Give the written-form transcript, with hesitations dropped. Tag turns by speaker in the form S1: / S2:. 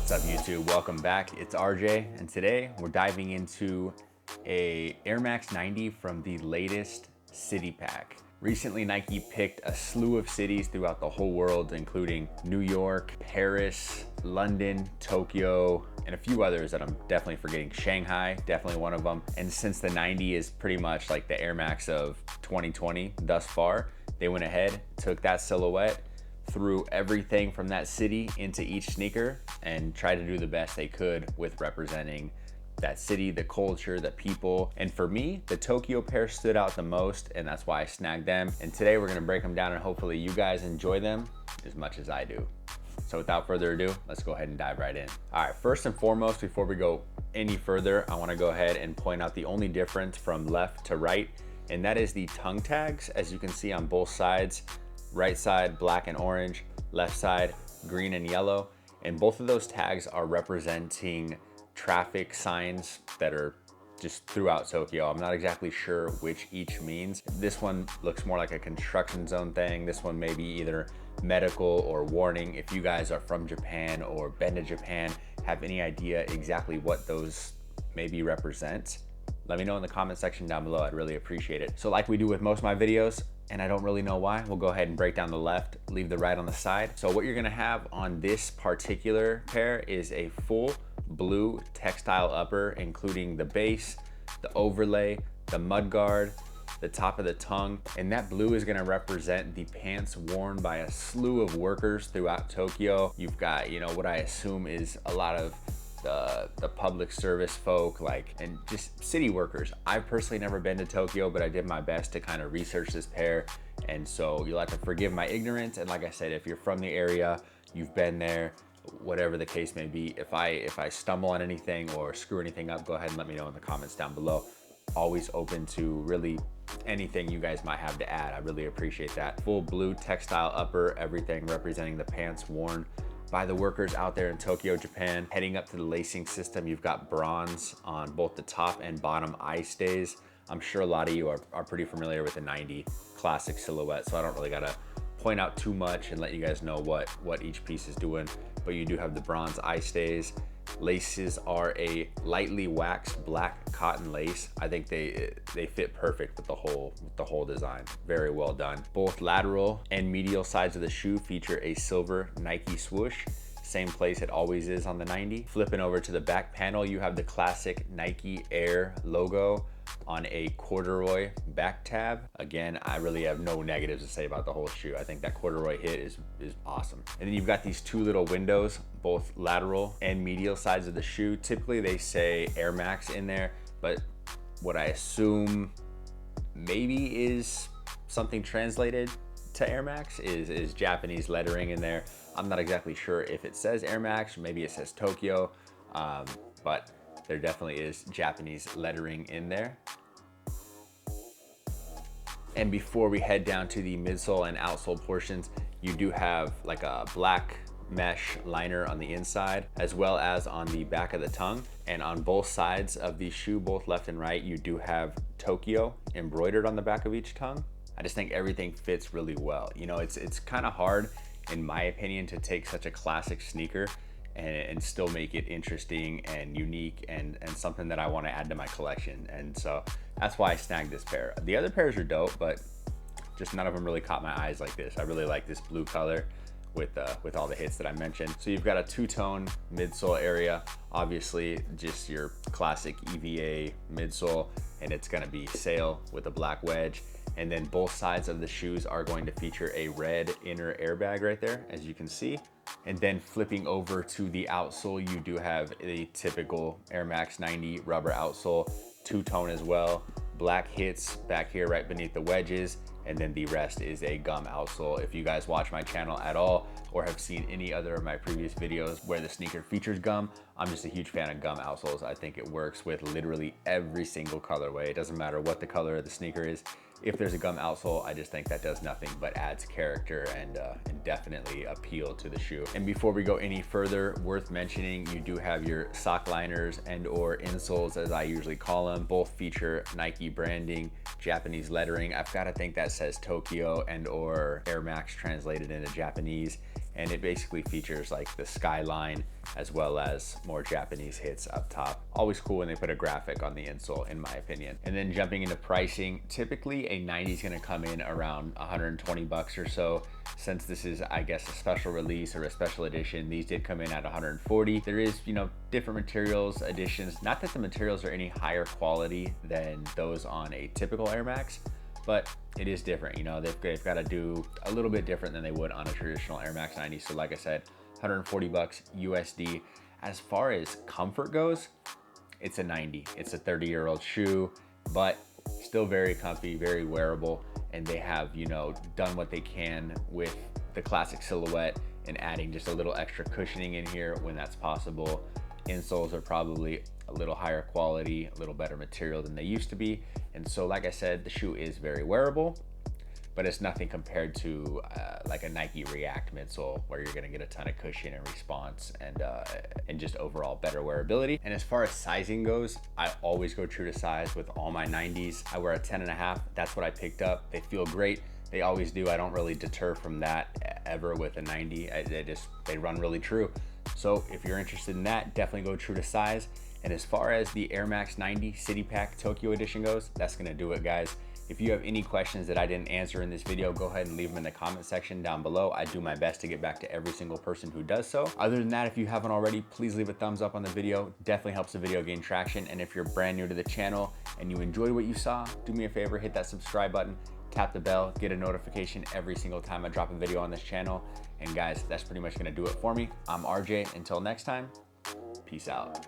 S1: What's up YouTube? Welcome back. It's RJ and today we're diving into a Air Max 90 from the latest city pack. Recently Nike picked a slew of cities throughout the whole world, including New York, Paris, London, Tokyo, and a few others that I'm definitely forgetting. Shanghai, definitely one of them. And since the 90 is pretty much like the Air Max of 2020 thus far, they went ahead, took that silhouette, threw everything from that city into each sneaker and tried to do the best they could with representing that city, the culture, the people. And for me, the Tokyo pair stood out the most, and that's why I snagged them. And today we're gonna break them down and hopefully you guys enjoy them as much as I do. So without further ado, let's go ahead and dive right in. All right, first and foremost, before we go any further, I wanna go ahead and point out the only difference from left to right, and that is the tongue tags. As you can see on both sides, right side, black and orange, left side, green and yellow. And both of those tags are representing traffic signs that are just throughout Tokyo. I'm not exactly sure which each means. This one looks more like a construction zone thing. This one may be either medical or warning. If you guys are from Japan or been to Japan, have any idea exactly what those maybe represent, let me know in the comment section down below. I'd really appreciate it. So like we do with most of my videos, and I don't really know why, we'll go ahead and break down the left, leave the right on the side. So what you're gonna have on this particular pair is a full blue textile upper, including the base, the overlay, the mudguard, the top of the tongue. And that blue is gonna represent the pants worn by a slew of workers throughout Tokyo. You've got, you know, what I assume is a lot of the public service folk, and just city workers. I've personally never been to Tokyo, but I did my best to kind of research this pair. And so you'll have to forgive my ignorance. And like I said, if you're from the area, you've been there, whatever the case may be, if I stumble on anything or screw anything up, go ahead and let me know in the comments down below. Always open to really anything you guys might have to add. I really appreciate that. Full blue textile upper, everything representing the pants worn by the workers out there in Tokyo, Japan. Heading up to the lacing system, you've got bronze on both the top and bottom eye stays. I'm sure a lot of you are pretty familiar with the 90 classic silhouette, so I don't really gotta point out too much and let you guys know what each piece is doing. But you do have the bronze eye stays. Laces are a lightly waxed black cotton lace. I think they fit perfect with the whole design. Very well done. Both lateral and medial sides of the shoe feature a silver Nike swoosh. Same place it always is on the 90. Flipping over to the back panel, you have the classic Nike Air logo on a corduroy back tab. Again, I really have no negatives to say about the whole shoe. I think that corduroy hit is awesome. And then you've got these two little windows, both lateral and medial sides of the shoe. Typically they say Air Max in there, but what I assume maybe is something translated to Air Max is Japanese lettering in there. I'm not exactly sure if it says Air Max, maybe it says Tokyo, but there definitely is Japanese lettering in there. And before we head down to the midsole and outsole portions, you do have like a black mesh liner on the inside, as well as on the back of the tongue. And on both sides of the shoe, both left and right, you do have Tokyo embroidered on the back of each tongue. I just think everything fits really well. You know, it's kind of hard, in my opinion, to take such a classic sneaker and still make it interesting and unique and something that I want to add to my collection. And so that's why I snagged this pair. The other pairs are dope, but just none of them really caught my eyes like this. I really like this blue color with all the hits that I mentioned. So you've got a two-tone midsole area, obviously just your classic EVA midsole, and it's gonna be sail with a black wedge. And then both sides of the shoes are going to feature a red inner airbag right there, as you can see. And then flipping over to the outsole, you do have a typical Air Max 90 rubber outsole, two-tone as well. Black hits back here right beneath the wedges, and then the rest is a gum outsole. If you guys watch my channel at all or have seen any other of my previous videos where the sneaker features gum, I'm just a huge fan of gum outsoles. I think it works with literally every single colorway. It doesn't matter what the color of the sneaker is. If there's a gum outsole, I just think that does nothing but adds character and definitely appeal to the shoe. And before we go any further, worth mentioning, you do have your sock liners and or insoles, as I usually call them. Both feature Nike branding, Japanese lettering. I've got to think that says Tokyo and or Air Max translated into Japanese. and it basically features like the skyline as well as more Japanese hits up top. Always cool when they put a graphic on the insole, in my opinion. And then jumping into pricing, typically a 90 is gonna come in around 120 bucks or so. Since this is, I guess, a special release or a special edition, these did come in at 140. There is, you know, different materials, additions. Not that the materials are any higher quality than those on a typical Air Max, but it is different. You know, they've got to do a little bit different than they would on a traditional Air Max 90. So like I said, 140 bucks USD. As far as comfort goes, it's a 90. It's a 30-year-old shoe, but still very comfy, very wearable. And they have, you know, done what they can with the classic silhouette and adding just a little extra cushioning in here when that's possible. Insoles are probably a little higher quality, a little better material than they used to be. And so, like I said, the shoe is very wearable, but it's nothing compared to like a Nike React midsole, where you're gonna get a ton of cushion and response and just overall better wearability. And as far as sizing goes, I always go true to size with all my 90s. I wear a 10.5, that's what I picked up. They feel great, they always do. I don't really deter from that ever with a 90. They run really true. So if you're interested in that, definitely go true to size. And as far as the Air Max 90 City Pack Tokyo Edition goes, that's gonna do it, guys. If you have any questions that I didn't answer in this video, go ahead and leave them in the comment section down below. I do my best to get back to every single person who does so. Other than that, if you haven't already, please leave a thumbs up on the video. Definitely helps the video gain traction. And if you're brand new to the channel and you enjoyed what you saw, do me a favor, hit that subscribe button, tap the bell, get a notification every single time I drop a video on this channel. And guys, that's pretty much gonna do it for me. I'm RJ. Until next time, peace out.